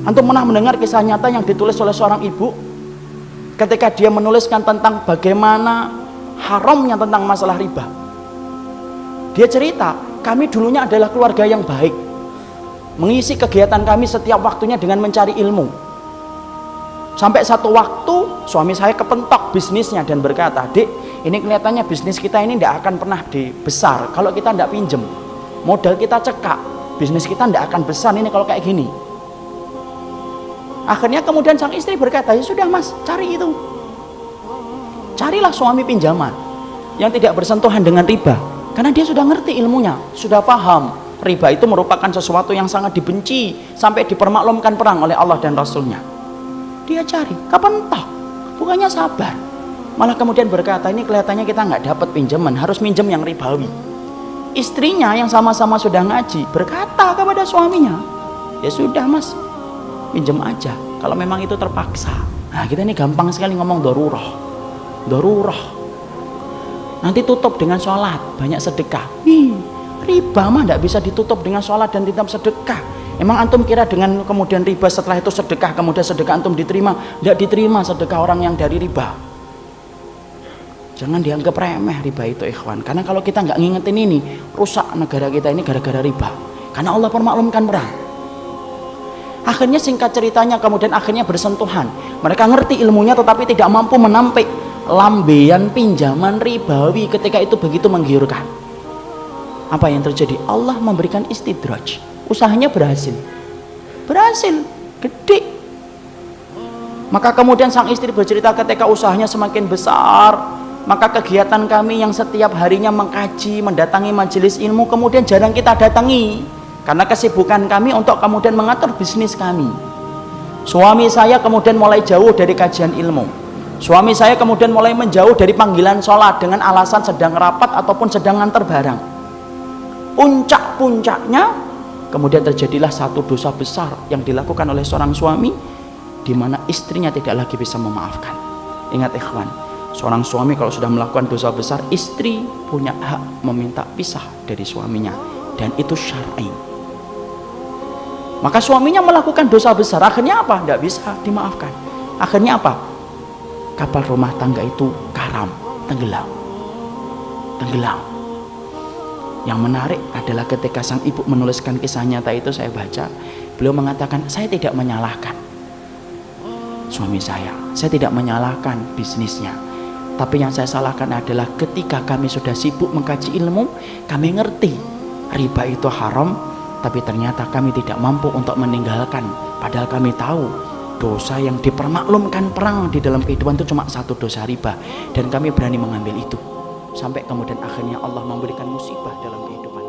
Antum pernah mendengar kisah nyata yang ditulis oleh seorang ibu ketika dia menuliskan tentang bagaimana haramnya tentang masalah riba. Dia cerita, kami dulunya adalah keluarga yang baik, mengisi kegiatan kami setiap waktunya dengan mencari ilmu. Sampai satu waktu suami saya kepentok bisnisnya dan berkata, "Dek, ini kelihatannya bisnis kita ini tidak akan pernah besar kalau kita tidak pinjem. Modal kita cekak, bisnis kita tidak akan besar ini kalau kayak gini." Akhirnya kemudian sang istri berkata, "Ya sudah mas, cari itu. Carilah suami pinjaman yang tidak bersentuhan dengan riba." Karena dia sudah ngerti ilmunya, sudah paham riba itu merupakan sesuatu yang sangat dibenci sampai dipermaklumkan perang oleh Allah dan Rasulnya. Dia cari, kapan toh? Bukannya sabar, malah kemudian berkata, ini kelihatannya kita nggak dapat pinjaman, harus minjem yang ribawi. Istrinya yang sama-sama sudah ngaji berkata kepada suaminya, "Ya sudah mas, pinjam aja kalau memang itu terpaksa." Nah kita ini gampang sekali ngomong dorurah. Nanti tutup dengan sholat, banyak sedekah. Riba mah tidak bisa ditutup dengan sholat dan tidak sedekah. Emang antum kira dengan kemudian riba setelah itu sedekah, kemudian sedekah antum diterima? Tidak diterima sedekah orang yang dari riba. Jangan dianggap remeh riba itu ikhwan. Karena kalau kita nggak ngingetin ini, rusak negara kita ini gara-gara riba. Karena Allah permaklumkan perang. Akhirnya singkat ceritanya kemudian akhirnya bersentuhan. Mereka ngerti ilmunya tetapi tidak mampu menampik lambean pinjaman ribawi ketika itu begitu menggiurkan. Apa yang terjadi? Allah memberikan istidraj. Usahanya berhasil, gede. Maka kemudian sang istri bercerita ketika usahanya semakin besar, maka kegiatan kami yang setiap harinya mengkaji, mendatangi majelis ilmu kemudian jarang kita datangi karena kesibukan kami untuk kemudian mengatur bisnis kami. Suami saya kemudian mulai jauh dari kajian ilmu. Suami saya kemudian mulai menjauh dari panggilan sholat dengan alasan sedang rapat ataupun sedang nganter barang. Puncak-puncaknya kemudian terjadilah satu dosa besar yang dilakukan oleh seorang suami di mana istrinya tidak lagi bisa memaafkan. Ingat ikhwan, seorang suami kalau sudah melakukan dosa besar, istri punya hak meminta pisah dari suaminya dan itu syar'i. Maka suaminya melakukan dosa besar, akhirnya apa? Tidak bisa dimaafkan. Akhirnya apa? Kapal rumah tangga itu karam, tenggelam. Yang menarik adalah ketika sang ibu menuliskan kisah nyata itu, saya baca, beliau mengatakan, saya tidak menyalahkan suami saya tidak menyalahkan bisnisnya, tapi yang saya salahkan adalah ketika kami sudah sibuk mengkaji ilmu, kami ngerti riba itu haram, tapi ternyata kami tidak mampu untuk meninggalkan, padahal kami tahu dosa yang dipermaklumkan perang di dalam kehidupan itu cuma satu dosa riba, dan kami berani mengambil itu. Sampai kemudian akhirnya Allah memberikan musibah dalam kehidupan.